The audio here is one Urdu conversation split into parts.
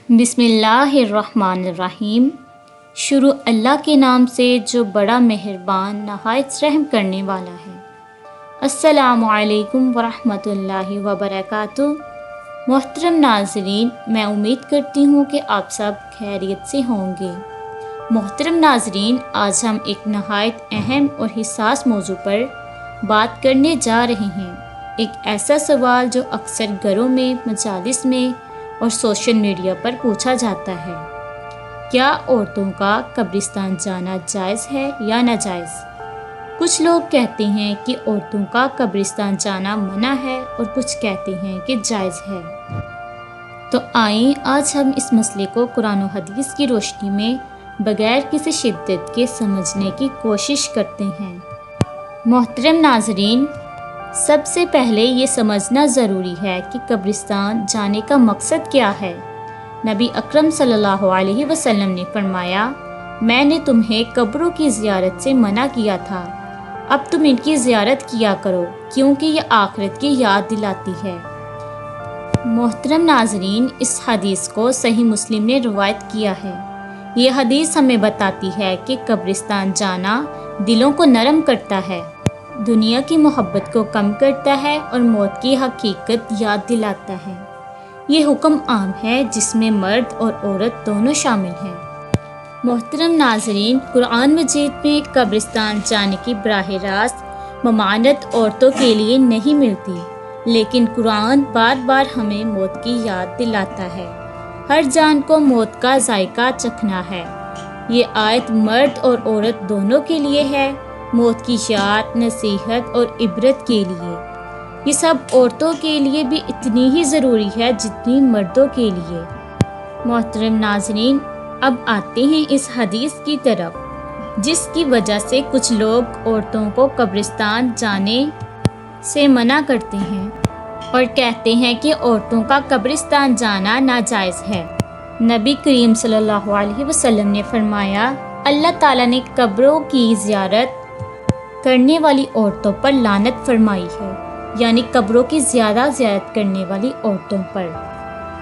بسم اللہ الرحمن الرحیم۔ شروع اللہ کے نام سے جو بڑا مہربان نہایت رحم کرنے والا ہے۔ السلام علیکم ورحمۃ اللہ وبرکاتہ۔ محترم ناظرین، میں امید کرتی ہوں کہ آپ سب خیریت سے ہوں گے۔ محترم ناظرین، آج ہم ایک نہایت اہم اور حساس موضوع پر بات کرنے جا رہے ہیں۔ ایک ایسا سوال جو اکثر گھروں میں، مجالس میں اور سوشل میڈیا پر پوچھا جاتا ہے: کیا عورتوں کا قبرستان جانا جائز ہے یا ناجائز؟ کچھ لوگ کہتے ہیں کہ عورتوں کا قبرستان جانا منع ہے اور کچھ کہتے ہیں کہ جائز ہے۔ تو آئیں آج ہم اس مسئلے کو قرآن و حدیث کی روشنی میں بغیر کسی شدت کے سمجھنے کی کوشش کرتے ہیں۔ محترم ناظرین، سب سے پہلے یہ سمجھنا ضروری ہے کہ قبرستان جانے کا مقصد کیا ہے۔ نبی اکرم صلی اللہ علیہ وسلم نے فرمایا: میں نے تمہیں قبروں کی زیارت سے منع کیا تھا، اب تم ان کی زیارت کیا کرو کیونکہ یہ آخرت کی یاد دلاتی ہے۔ محترم ناظرین، اس حدیث کو صحیح مسلم نے روایت کیا ہے۔ یہ حدیث ہمیں بتاتی ہے کہ قبرستان جانا دلوں کو نرم کرتا ہے، دنیا کی محبت کو کم کرتا ہے اور موت کی حقیقت یاد دلاتا ہے۔ یہ حکم عام ہے جس میں مرد اور عورت دونوں شامل ہیں۔ محترم ناظرین، قرآن مجید میں قبرستان جانے کی براہ راست ممانعت عورتوں کے لیے نہیں ملتی، لیکن قرآن بار بار ہمیں موت کی یاد دلاتا ہے۔ ہر جان کو موت کا ذائقہ چکھنا ہے۔ یہ آیت مرد اور عورت دونوں کے لیے ہے، موت کی یاد، نصیحت اور عبرت کے لیے۔ یہ سب عورتوں کے لیے بھی اتنی ہی ضروری ہے جتنی مردوں کے لیے۔ محترم ناظرین، اب آتے ہیں اس حدیث کی طرف جس کی وجہ سے کچھ لوگ عورتوں کو قبرستان جانے سے منع کرتے ہیں اور کہتے ہیں کہ عورتوں کا قبرستان جانا ناجائز ہے۔ نبی کریم صلی اللہ علیہ وسلم نے فرمایا: اللہ تعالیٰ نے قبروں کی زیارت کرنے والی عورتوں پر لعنت فرمائی ہے، یعنی قبروں کی زیادہ زیارت کرنے والی عورتوں پر۔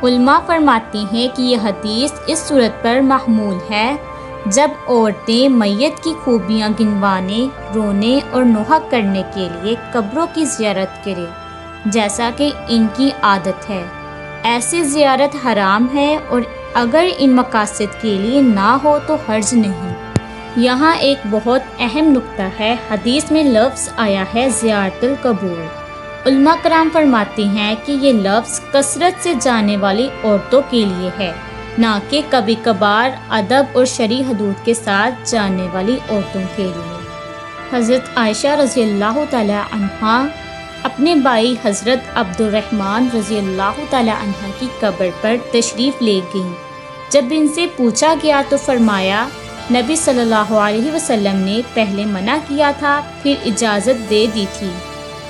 علماء فرماتے ہیں کہ یہ حدیث اس صورت پر محمول ہے جب عورتیں میت کی خوبیاں گنوانے، رونے اور نوحہ کرنے کے لیے قبروں کی زیارت کریں، جیسا کہ ان کی عادت ہے۔ ایسی زیارت حرام ہے اور اگر ان مقاصد کے لیے نہ ہو تو حرج نہیں۔ یہاں ایک بہت اہم نکتہ ہے، حدیث میں لفظ آیا ہے زیارت القبور۔ علماء کرام فرماتے ہیں کہ یہ لفظ کثرت سے جانے والی عورتوں کے لیے ہے، نہ کہ کبھی کبھار ادب اور شرعی حدود کے ساتھ جانے والی عورتوں کے لیے۔ حضرت عائشہ رضی اللہ تعالی عنہا اپنے بھائی حضرت عبد الرحمن رضی اللہ تعالی عنہ کی قبر پر تشریف لے گئیں۔ جب ان سے پوچھا گیا تو فرمایا: نبی صلی اللہ علیہ وسلم نے پہلے منع کیا تھا، پھر اجازت دے دی تھی۔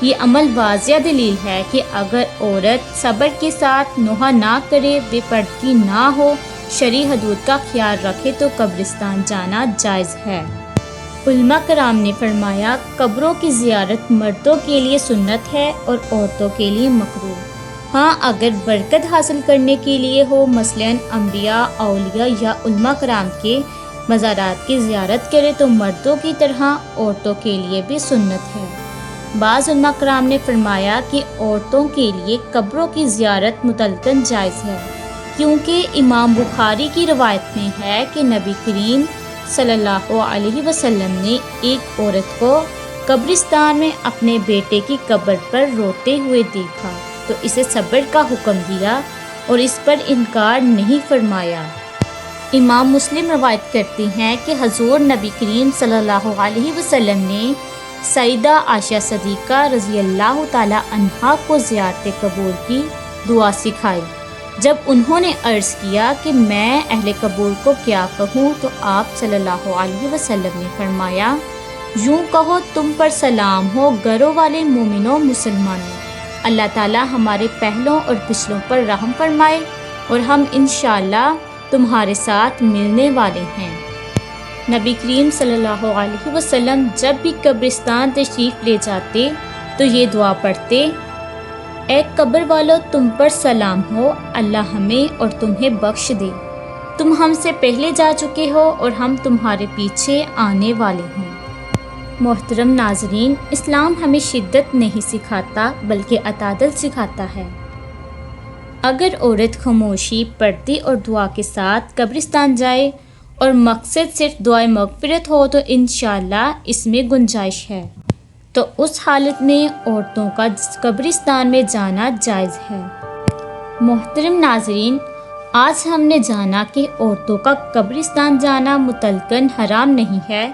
یہ عمل واضح دلیل ہے کہ اگر عورت صبر کے ساتھ نوحہ نہ کرے، بے پردگی نہ ہو، شرعی حدود کا خیال رکھے تو قبرستان جانا جائز ہے۔ علماء کرام نے فرمایا: قبروں کی زیارت مردوں کے لیے سنت ہے اور عورتوں کے لیے مکروہ۔ ہاں، اگر برکت حاصل کرنے کے لیے ہو، مثلاً انبیاء، اولیاء یا علماء کرام کے مزارات کی زیارت کرے تو مردوں کی طرح عورتوں کے لیے بھی سنت ہے۔ بعض علماء کرام نے فرمایا کہ عورتوں کے لیے قبروں کی زیارت مطلقاً جائز ہے، کیونکہ امام بخاری کی روایت میں ہے کہ نبی کریم صلی اللہ علیہ وسلم نے ایک عورت کو قبرستان میں اپنے بیٹے کی قبر پر روتے ہوئے دیکھا تو اسے صبر کا حکم دیا اور اس پر انکار نہیں فرمایا۔ امام مسلم روایت کرتے ہیں کہ حضور نبی کریم صلی اللہ علیہ وسلم نے سیدہ عائشہ صدیقہ رضی اللہ تعالی عنہا کو زیارت قبور کی دعا سکھائی۔ جب انہوں نے عرض کیا کہ میں اہل قبور کو کیا کہوں تو آپ صلی اللہ علیہ وسلم نے فرمایا: یوں کہو، تم پر سلام ہو گھروں والے مومنوں مسلمانوں، اللہ تعالی ہمارے پہلوں اور پچھلوں پر رحم فرمائے اور ہم انشاءاللہ تمہارے ساتھ ملنے والے ہیں۔ نبی کریم صلی اللہ علیہ وسلم جب بھی قبرستان تشریف لے جاتے تو یہ دعا پڑھتے: اے قبر والو تم پر سلام ہو، اللہ ہمیں اور تمہیں بخش دے، تم ہم سے پہلے جا چکے ہو اور ہم تمہارے پیچھے آنے والے ہیں۔ محترم ناظرین، اسلام ہمیں شدت نہیں سکھاتا بلکہ عتادل سکھاتا ہے۔ اگر عورت خاموشی، پردے اور دعا کے ساتھ قبرستان جائے اور مقصد صرف دعائے مغفرت ہو تو انشاءاللہ اس میں گنجائش ہے، تو اس حالت میں عورتوں کا قبرستان میں جانا جائز ہے۔ محترم ناظرین، آج ہم نے جانا کہ عورتوں کا قبرستان جانا مطلقاً حرام نہیں ہے،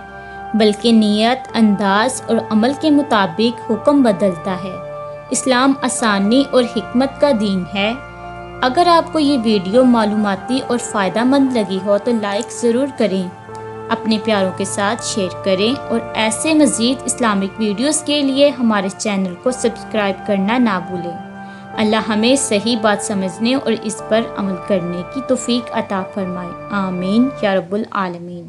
بلکہ نیت، انداز اور عمل کے مطابق حکم بدلتا ہے۔ اسلام آسانی اور حکمت کا دین ہے۔ اگر آپ کو یہ ویڈیو معلوماتی اور فائدہ مند لگی ہو تو لائک ضرور کریں، اپنے پیاروں کے ساتھ شیئر کریں اور ایسے مزید اسلامک ویڈیوز کے لیے ہمارے چینل کو سبسکرائب کرنا نہ بھولیں۔ اللہ ہمیں صحیح بات سمجھنے اور اس پر عمل کرنے کی توفیق عطا فرمائے، آمین یا رب العالمین۔